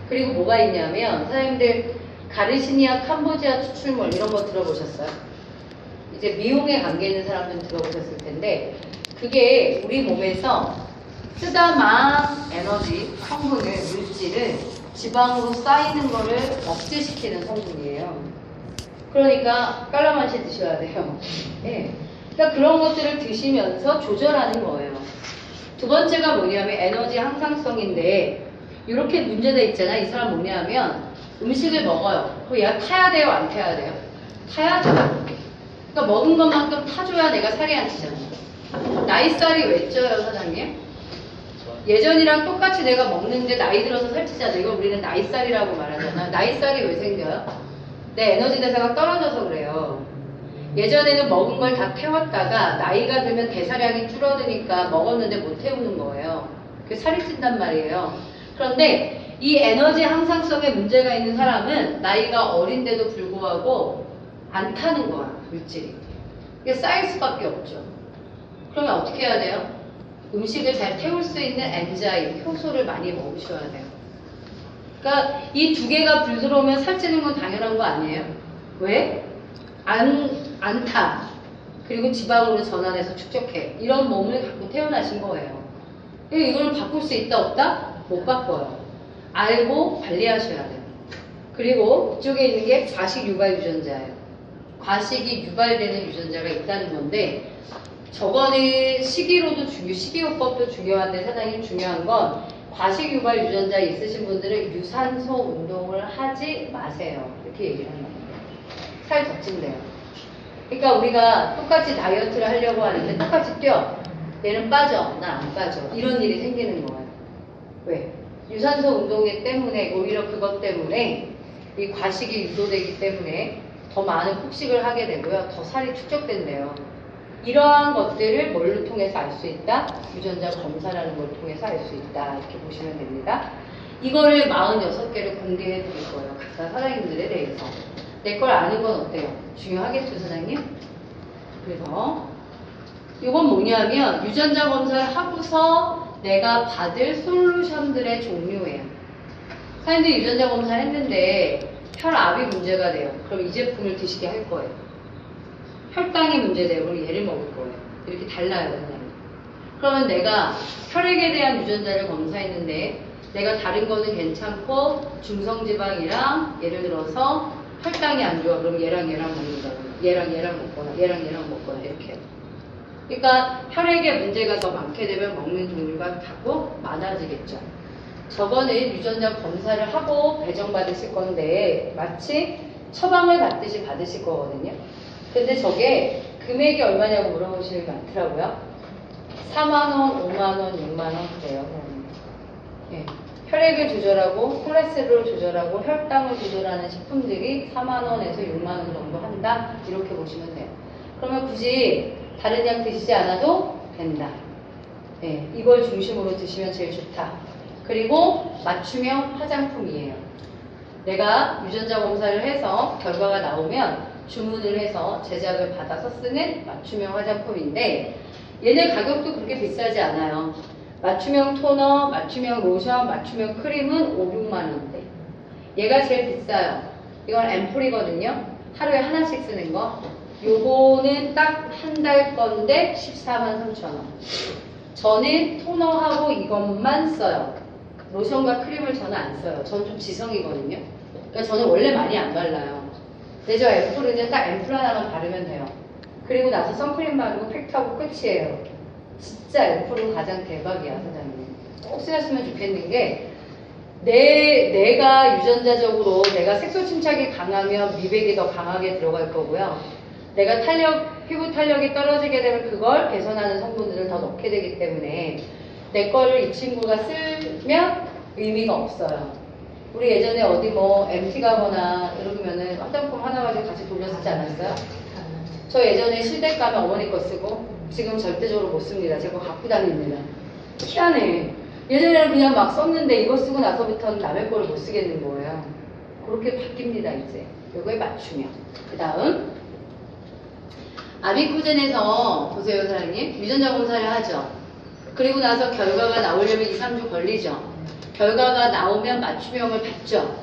그리고 뭐가 있냐면 사람들 가르시니아 캄보지아 추출물 이런 거 들어보셨어요? 이제 미용에 관계 있는 사람들은 들어보셨을 텐데 그게 우리 몸에서 쓰다만 에너지 성분을 물질을 지방으로 쌓이는 거를 억제시키는 성분이에요. 그러니까 깔라만시 드셔야 돼요. 네. 그러니까 그런 것들을 드시면서 조절하는 거예요. 두 번째가 뭐냐면 에너지 항상성인데 이렇게 문제돼 있잖아. 이 사람 뭐냐면 음식을 먹어요. 그럼 얘가 타야 돼요? 안 타야 돼요? 타야죠. 그러니까 먹은 것만큼 타줘야 내가 살이 안 찌잖아. 나이살이 왜 쪄요, 사장님? 예전이랑 똑같이 내가 먹는데 나이 들어서 살찌잖아. 이걸 우리는 나이살이라고 말하잖아. 나이살이 왜 생겨요? 내 에너지 대사가 떨어져서 그래요. 예전에는 먹은 걸 다 태웠다가 나이가 들면 대사량이 줄어드니까 먹었는데 못 태우는 거예요. 그게 살이 찐단 말이에요. 그런데 이 에너지 항상성에 문제가 있는 사람은 나이가 어린데도 불구하고 안 타는 거야, 물질이. 이게 쌓일 수밖에 없죠. 그러면 어떻게 해야 돼요? 음식을 잘 태울 수 있는 엔자임, 효소를 많이 먹으셔야 돼요. 그러니까 이 두 개가 불 들어오면 살찌는 건 당연한 거 아니에요? 왜? 안 타. 그리고 지방으로 전환해서 축적해. 이런 몸을 갖고 태어나신 거예요. 이걸 바꿀 수 있다 없다? 못 바꿔요. 알고 관리하셔야 돼요. 그리고 이쪽에 있는 게 과식 유발 유전자예요. 과식이 유발되는 유전자가 있다는 건데 저거는 식이요법도 중요한데 사장님 중요한 건 과식 유발 유전자 있으신 분들은 유산소 운동을 하지 마세요. 이렇게 얘기를 하는 거예요. 살 더 찐대요. 그러니까 우리가 똑같이 다이어트를 하려고 하는데 똑같이 뛰어. 얘는 빠져. 나 안 빠져. 이런 일이 생기는 거예요. 왜? 유산소 운동이 때문에 오히려 그것 때문에 이 과식이 유도되기 때문에 더 많은 폭식을 하게 되고요. 더 살이 축적된대요. 이러한 것들을 뭘로 통해서 알 수 있다? 유전자 검사라는 걸 통해서 알 수 있다. 이렇게 보시면 됩니다. 이거를 46개를 공개해 드릴 거예요. 각자 사장님들에 대해서. 내 걸 아는 건 어때요? 중요하겠죠, 사장님? 그래서 이건 뭐냐면 유전자 검사를 하고서 내가 받을 솔루션들의 종류예요. 사람들이 유전자 검사를 했는데 혈압이 문제가 돼요. 그럼 이 제품을 드시게 할 거예요. 혈당이 문제돼요. 그럼 얘를 먹을 거예요. 이렇게 달라요, 사장님. 그러면 내가 혈액에 대한 유전자를 검사했는데 내가 다른 거는 괜찮고 중성지방이랑 예를 들어서 혈당이 안 좋아. 그럼 얘랑 먹는다고. 얘랑 먹거나 얘랑 먹거나 이렇게 해요. 그러니까 혈액에 문제가 더 많게 되면 먹는 종류가 자꾸 많아지겠죠. 저거는 유전자 검사를 하고 배정받으실 건데 마치 처방을 받듯이 받으실 거거든요. 근데 저게 금액이 얼마냐고 물어보시는 게 많더라고요. 4만원, 5만원, 6만원 그래요. 예. 혈액을 조절하고 콜레스테롤을 조절하고 혈당을 조절하는 식품들이 4만원에서 6만원 정도 한다. 이렇게 보시면 돼요. 그러면 굳이 다른 약 드시지 않아도 된다. 네, 이걸 중심으로 드시면 제일 좋다. 그리고 맞춤형 화장품이에요. 내가 유전자 검사를 해서 결과가 나오면 주문을 해서 제작을 받아서 쓰는 맞춤형 화장품인데 얘네 가격도 그렇게 비싸지 않아요. 맞춤형 토너, 맞춤형 로션, 맞춤형 크림은 5, 6만원대. 얘가 제일 비싸요. 이건 앰플이거든요. 하루에 하나씩 쓰는 거. 요거는 딱 한 달 건데 14만 3천원. 저는 토너하고 이것만 써요. 로션과 크림을 저는 안 써요. 저는 좀 지성이거든요. 그러니까 저는 원래 많이 안 발라요. 근데 저 앰플은 딱 앰플 하나만 바르면 돼요. 그리고 나서 선크림 바르고 팩트하고 끝이에요. 진짜 앰플은 가장 대박이야, 사장님. 꼭 쓰셨으면 좋겠는 게 내가 유전자적으로 내가 색소 침착이 강하면 미백이 더 강하게 들어갈 거고요. 내가 피부 탄력이 떨어지게 되면 그걸 개선하는 성분들을 더 넣게 되기 때문에 내 거를 이 친구가 쓰면 의미가 없어요. 우리 예전에 어디 뭐 MT 가거나 이러면은 화장품 하나 가지고 같이 돌려 쓰지 않았어요? 저 예전에 실댁 가면 어머니 거 쓰고 지금 절대적으로 못 씁니다. 제가 갖고 다닙니다. 희한해. 예전에는 그냥 막 썼는데 이거 쓰고 나서부터는 남의 거를 못 쓰겠는 거예요. 그렇게 바뀝니다 이제. 이거에 맞추면. 그 다음 아비쿠젠에서 보세요 사장님. 유전자 검사를 하죠. 그리고 나서 결과가 나오려면 2, 3주 걸리죠. 결과가 나오면 맞춤형을 받죠.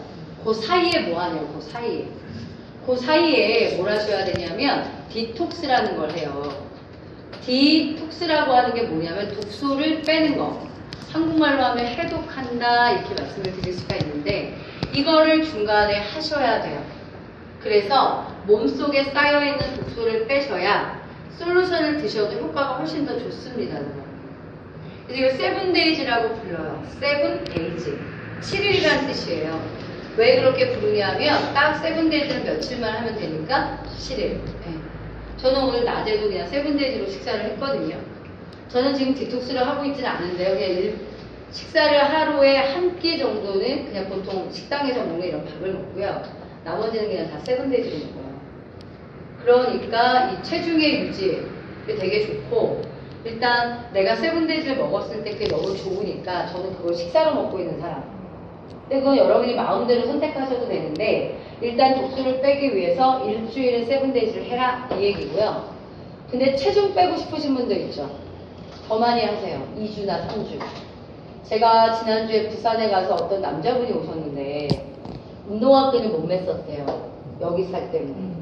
그 사이에 뭐 하냐고, 그 사이에. 그 사이에 뭘 하셔야 되냐면 디톡스라는 걸 해요. 디톡스라고 하는 게 뭐냐면 독소를 빼는 거. 한국말로 하면 해독한다 이렇게 말씀을 드릴 수가 있는데 이거를 중간에 하셔야 돼요. 그래서 몸속에 쌓여있는 독소를 빼셔야 솔루션을 드셔도 효과가 훨씬 더 좋습니다. 그래서 이거 7days라고 불러요. 7days. 7일이라는 뜻이에요. 왜 그렇게 부르냐면 딱 7days는 며칠만 하면 되니까 7일. 네. 저는 오늘 낮에도 그냥 7days로 식사를 했거든요. 저는 지금 디톡스를 하고 있지는 않은데요. 그냥 식사를 하루에 한 끼 정도는 그냥 보통 식당에서 먹는 이런 밥을 먹고요. 나머지는 그냥 다 7days로 먹어요. 그러니까 이 체중의 유지 되게 좋고 일단 내가 7days를 먹었을 때 그게 너무 좋으니까 저는 그걸 식사로 먹고 있는 사람. 근데 그건 여러분이 마음대로 선택하셔도 되는데 일단 독소를 빼기 위해서 일주일에 7days를 해라 이 얘기고요. 근데 체중 빼고 싶으신 분들 있죠. 더 많이 하세요. 2주나 3주. 제가 지난주에 부산에 가서 어떤 남자분이 오셨는데 운동화 끈을 못 맸었대요. 여기 살 때문에.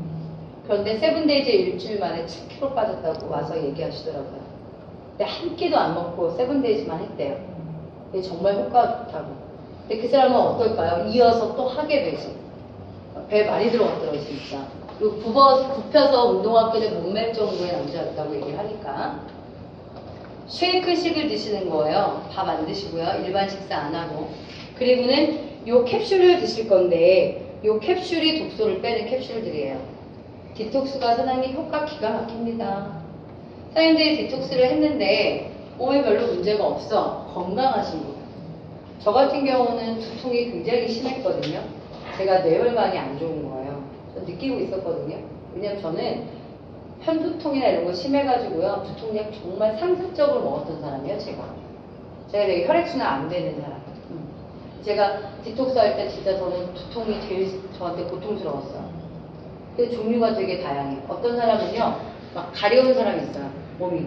그런데 7days 일주일 만에 7kg 빠졌다고 와서 얘기하시더라고요. 근데 한 끼도 안 먹고 7days만 했대요. 근데 정말 효과가 좋다고. 근데 그 사람은 어떨까요? 이어서 또 하게 되지. 배 많이 들어갔더라고요, 진짜. 그리고 굽혀서 운동화 끈을 못 맬 정도의 남자였다고 얘기를 하니까. 쉐이크식을 드시는 거예요. 밥 안 드시고요. 일반 식사 안 하고. 그리고는 요 캡슐을 드실 건데 요 캡슐이 독소를 빼는 캡슐들이에요. 디톡스가 사장님 효과 기가 막힙니다. 사장님들이 디톡스를 했는데 몸에 별로 문제가 없어. 건강하신 분. 저 같은 경우는 두통이 굉장히 심했거든요. 제가 뇌혈관이 안 좋은 거예요. 저 느끼고 있었거든요. 왜냐면 저는 편두통이나 이런 거 심해가지고요. 두통약 정말 상습적으로 먹었던 사람이에요, 제가 되게 혈액순환 안 되는 사람. 제가 디톡스 할 때 진짜 저는 두통이 제일 저한테 고통스러웠어요. 그 종류가 되게 다양해요. 어떤 사람은요, 막 가려운 사람이 있어요. 몸이.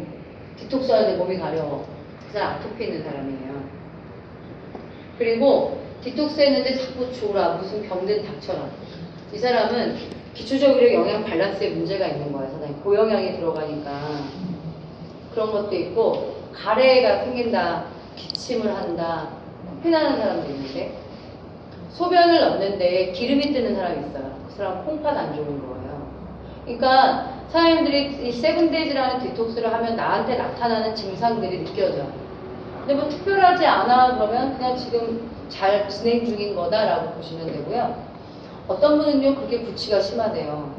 디톡스 하는데 몸이 가려워. 그 사람 아토피 있는 사람이에요. 그리고 디톡스 했는데 자꾸 졸아. 무슨 병든 닥쳐라. 이 사람은 기초적으로 영양 밸런스에 문제가 있는 거예요. 사장님. 고영양이 들어가니까. 그런 것도 있고, 가래가 생긴다. 기침을 한다. 코피 나는 사람도 있는데, 소변을 넣는데 기름이 뜨는 사람이 있어요. 그 사람 콩팥 안 좋은 거예요. 그러니까 사장님들이 이 7days라는 디톡스를 하면 나한테 나타나는 증상들이 느껴져요. 근데 뭐 특별하지 않아 그러면 그냥 지금 잘 진행 중인 거다라고 보시면 되고요. 어떤 분은요 그게 구취가 심하대요.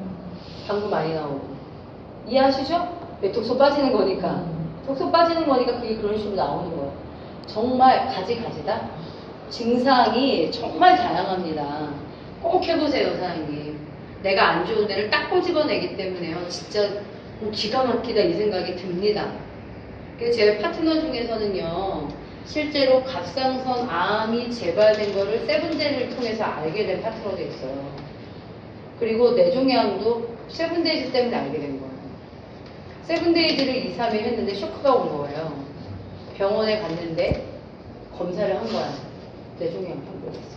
방구 많이 나오고. 이해하시죠? 왜 독소 빠지는 거니까. 독소 빠지는 거니까 그게 그런 식으로 나오는 거예요. 정말 가지가지다. 증상이 정말 다양합니다. 꼭 해보세요, 사장님. 내가 안 좋은 데를 딱 꼬집어내기 때문에요. 진짜 기가 막히다 이 생각이 듭니다. 그래서 제 파트너 중에서는요, 실제로 갑상선 암이 재발된 거를 7days를 통해서 알게 된 파트너도 있어요. 그리고 뇌종양도 7days 때문에 알게 된 거예요. 7days를 2, 3일 했는데 쇼크가 온 거예요. 병원에 갔는데 검사를 한 거야. 뇌종양 판별했어.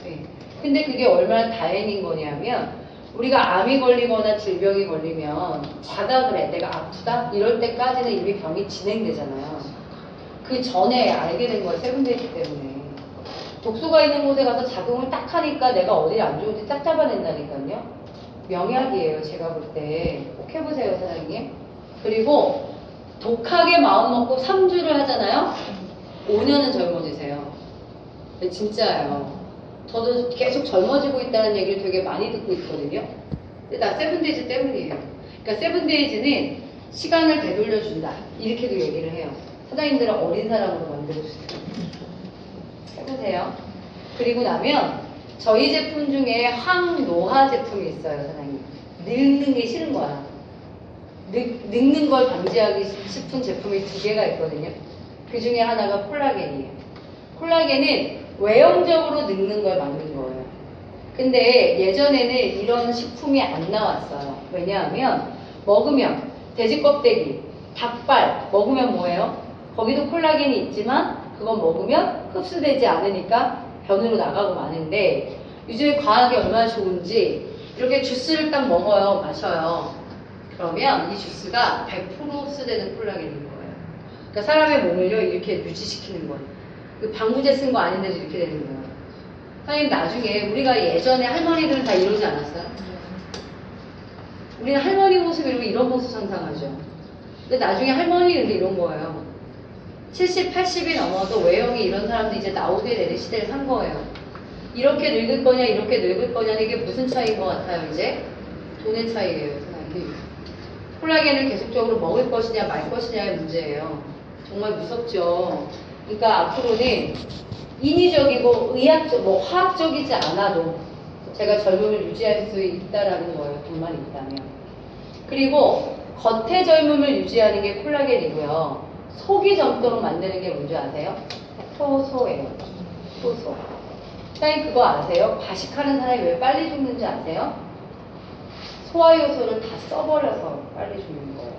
네. 근데 그게 얼마나 다행인 거냐면 우리가 암이 걸리거나 질병이 걸리면 자각을 해. 내가 아프다? 이럴 때까지는 이미 병이 진행되잖아요. 그 전에 알게 된 거예요. 7days 때문에. 독소가 있는 곳에 가서 작용을 딱 하니까 내가 어디 안 좋은지 딱 잡아낸다니까요. 명약이에요. 제가 볼 때. 꼭 해보세요, 사장님. 그리고 독하게 마음 먹고 3주를 하잖아요. 5년은 젊어지세요. 네, 진짜예요. 저도 계속 젊어지고 있다는 얘기를 되게 많이 듣고 있거든요. 근데 나 세븐데이즈 때문이에요. 그러니까 세븐데이즈는 시간을 되돌려준다. 이렇게도 얘기를 해요. 사장님들은 어린 사람으로 만들어주세요. 해보세요. 그리고 나면 저희 제품 중에 항노화 제품이 있어요, 사장님. 늙는 게 싫은 거야. 늙는 걸 방지하기 싶은 제품이 2개가 있거든요. 그 중에 하나가 콜라겐이에요. 콜라겐은 외형적으로 늙는 걸 막는 거예요. 근데 예전에는 이런 식품이 안 나왔어요. 왜냐하면 먹으면 돼지 껍데기, 닭발 먹으면 뭐예요? 거기도 콜라겐이 있지만 그건 먹으면 흡수되지 않으니까 변으로 나가고 마는데 요즘에 과학이 얼마나 좋은지 이렇게 주스를 딱 먹어요. 마셔요. 그러면 이 주스가 100% 흡수되는 콜라겐인 거예요. 그러니까 사람의 몸을요 이렇게 유지시키는 거예요. 방부제 쓴 거 아닌데도 이렇게 되는 거예요. 선생님 나중에 우리가 예전에 할머니들은 다 이러지 않았어요? 우리는 할머니 모습 이런 모습 상상하죠. 근데 나중에 할머니는 이런 거예요. 70, 80이 넘어도 외형이 이런 사람들이 이제 나오게 되는 시대를 산 거예요. 이렇게 늙을 거냐 이렇게 늙을 거냐는 이게 무슨 차이인 것 같아요 이제? 돈의 차이예요. 선생님. 콜라겐을 계속적으로 먹을 것이냐 말 것이냐의 문제예요. 정말 무섭죠. 그러니까 앞으로는 인위적이고 의학적, 화학적이지 않아도 제가 젊음을 유지할 수 있다라는 거예요. 돈만 있다면. 그리고 겉의 젊음을 유지하는 게 콜라겐이고요. 속이 젊도록 만드는 게 뭔지 아세요? 효소예요. 효소. 선생님 그거 아세요? 과식하는 사람이 왜 빨리 죽는지 아세요? 소화효소를 다 써버려서 빨리 죽는 거예요.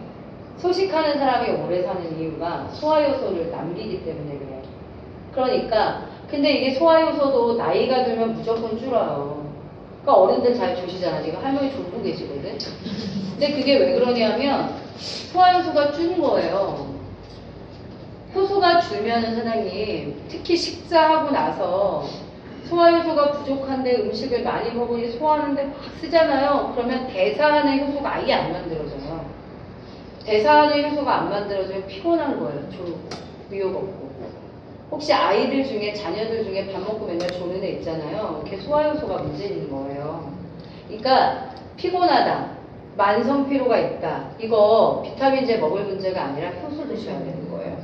소식하는 사람이 오래 사는 이유가 소화효소를 남기기 때문에 그래요. 그러니까 근데 이게 소화효소도 나이가 들면 무조건 줄어요. 그러니까 어른들 잘 조시잖아. 지금 할머니 졸고 계시거든. 근데 그게 왜 그러냐면 소화효소가 준 거예요. 효소가 줄면은 사장님 특히 식사하고 나서 소화효소가 부족한데 음식을 많이 먹으니 소화하는데 막 쓰잖아요. 그러면 대사하는 효소가 아예 안 만들어져요. 대사하는 효소가 안 만들어지면 피곤한 거예요. 졸고 의욕 없고. 혹시 아이들 중에 자녀들 중에 밥 먹고 맨날 조는 애 있잖아요. 이렇게 소화효소가 문제 있는 거예요. 그러니까 피곤하다, 만성 피로가 있다. 이거 비타민제 먹을 문제가 아니라 효소 드셔야 되는 거예요.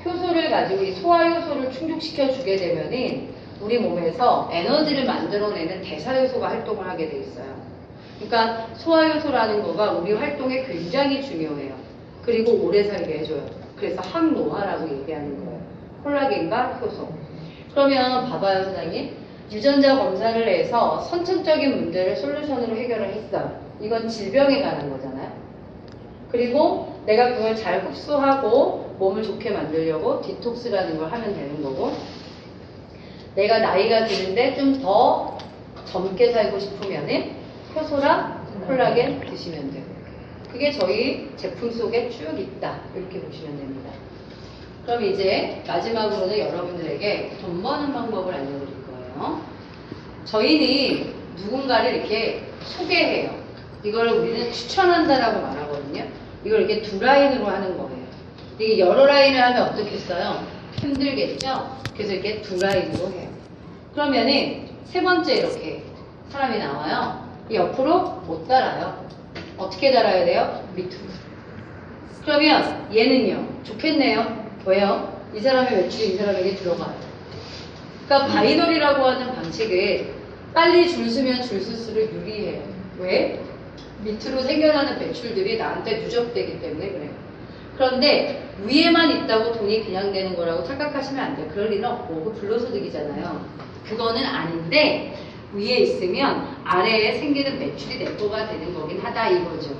효소를 가지고 이 소화효소를 충족시켜 주게 되면은 우리 몸에서 에너지를 만들어내는 대사효소가 활동을 하게 돼 있어요. 그러니까 소화효소라는 거가 우리 활동에 굉장히 중요해요. 그리고 오래 살게 해줘요. 그래서 항노화라고 얘기하는 거예요. 콜라겐과 효소. 그러면 봐봐요, 사장님. 유전자 검사를 해서 선천적인 문제를 솔루션으로 해결을 했어요. 이건 질병에 관한 거잖아요. 그리고 내가 그걸 잘 흡수하고 몸을 좋게 만들려고 디톡스라는 걸 하면 되는 거고, 내가 나이가 드는데 좀 더 젊게 살고 싶으면은 효소랑 콜라겐 드시면 돼요. 그게 저희 제품 속에 쭉 있다. 이렇게 보시면 됩니다. 그럼 이제 마지막으로는 여러분들에게 돈 버는 방법을 알려드릴 거예요. 저희는 누군가를 이렇게 소개해요. 이걸 우리는 추천한다라고 말하거든요. 이걸 이렇게 2라인으로 하는 거예요. 이게 여러 라인을 하면 어떻겠어요? 힘들겠죠? 그래서 이렇게 2라인으로 해요. 그러면은 3번째 이렇게 사람이 나와요. 옆으로 못 달아요. 어떻게 달아야 돼요? 밑으로. 그러면 얘는요. 좋겠네요. 왜요? 이 사람의 매출이 이 사람에게 들어가요. 그러니까 바이너리라고 하는 방식은 빨리 줄 서면 줄 설수록 유리해요. 왜? 밑으로 생겨나는 매출들이 나한테 누적되기 때문에 그래요. 그런데 위에만 있다고 돈이 그냥 되는 거라고 착각하시면 안 돼요. 그럴 리는 없고 그 불로소득이잖아요. 그거는 아닌데 위에 있으면 아래에 생기는 매출이 내 거가 되는 거긴 하다 이거죠.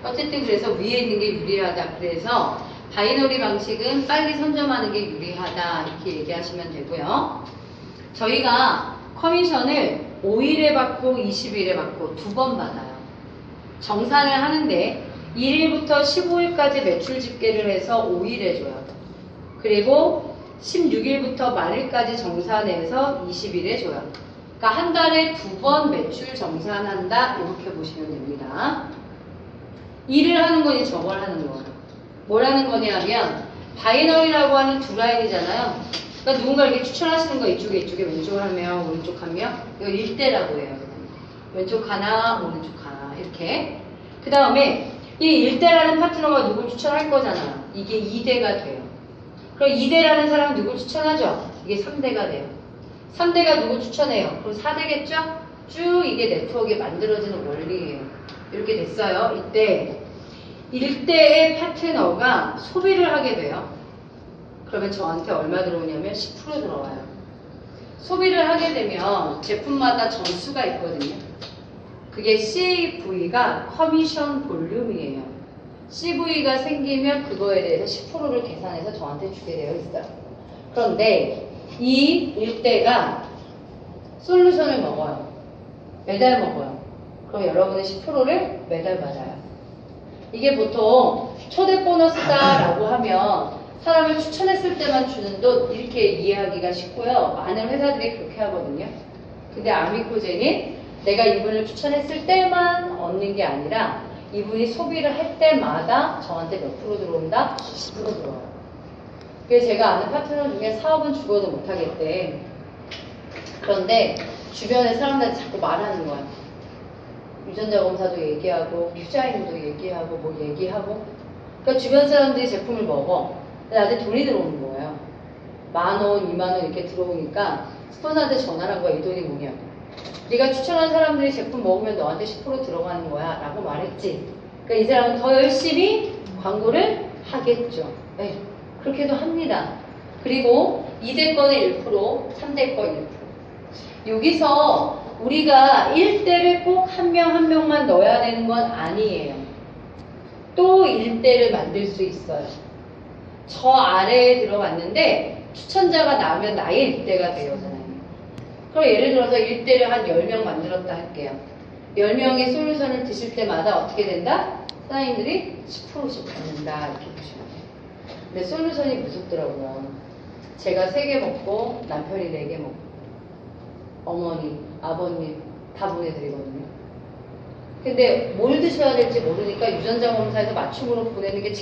어쨌든 그래서 위에 있는 게 유리하다. 그래서 바이너리 방식은 빨리 선점하는 게 유리하다 이렇게 얘기하시면 되고요. 저희가 커미션을 5일에 받고 20일에 받고 2번 받아요. 정산을 하는데 1일부터 15일까지 매출 집계를 해서 5일에 줘요. 그리고 16일부터 말일까지 정산해서 20일에 줘요. 그러니까 한 달에 2번 매출 정산한다 이렇게 보시면 됩니다. 일을 하는 거니 저걸 하는 거예요. 뭘 하는 거냐면 바이너리라고 하는 2라인이잖아요. 그러니까 그러니까 누군가 이렇게 추천하시는 거 이쪽에 왼쪽을 하면 오른쪽 하면 이거 일대라고 해요. 왼쪽 하나 오른쪽 하나 이렇게. 그 다음에 이 일대라는 파트너가 누굴 추천할 거잖아. 이게 2대가 돼요. 그럼 2대라는 사람 누굴 추천하죠? 이게 3대가 돼요. 3대가 누굴 추천해요? 그럼 4대겠죠? 쭉 이게 네트워크에 만들어지는 원리예요. 이렇게 됐어요. 이때 1대의 파트너가 소비를 하게 돼요. 그러면 저한테 얼마 들어오냐면 10% 들어와요. 소비를 하게 되면 제품마다 점수가 있거든요. 그게 CV가 커미션 볼륨이에요. CV가 생기면 그거에 대해서 10%를 계산해서 저한테 주게 되어 있어요. 그런데 이 일대가 솔루션을 먹어요. 매달 먹어요. 그럼 여러분의 10%를 매달 받아요. 이게 보통 초대 보너스다라고 하면 사람을 추천했을 때만 주는 돈 이렇게 이해하기가 쉽고요. 많은 회사들이 그렇게 하거든요. 근데 아미코제는 내가 이분을 추천했을 때만 얻는 게 아니라 이분이 소비를 할 때마다 저한테 몇 프로 들어온다? 10% 들어와요. 그래서 제가 아는 파트너 중에 사업은 죽어도 못하겠대. 그런데 주변에 사람들한테 자꾸 말하는 거야. 유전자 검사도 얘기하고 휴자인도 얘기하고 뭐 얘기하고 그러니까 주변 사람들이 제품을 먹어. 나한테 돈이 들어오는 거예요. 10,000원, 20,000원 이렇게 들어오니까 스폰서한테 전화를 한 거야. 이 돈이 뭐냐고. 네가 추천한 사람들이 제품 먹으면 너한테 10% 들어가는 거야 라고 말했지. 그러니까 이 사람은 더 열심히 광고를 하겠죠. 네, 그렇게도 합니다. 그리고 2대 건의 1%, 3대 건 1%. 여기서 우리가 1대를 꼭 한 명 한 명만 넣어야 되는 건 아니에요. 또 1대를 만들 수 있어요. 저 아래에 들어갔는데 추천자가 나오면 나의 1대가 돼요. 그럼 예를 들어서 1대를 한 10명 만들었다 할게요. 10명의 솔루션을 드실 때마다 어떻게 된다? 사장님들이 10%씩 받는다 이렇게 보시면 돼요. 근데 솔루션이 무섭더라고요. 제가 3개 먹고 남편이 4개 먹고 어머니, 아버님 다 보내드리거든요. 근데 뭘 드셔야 될지 모르니까 유전자 검사에서 맞춤으로 보내는 게 제일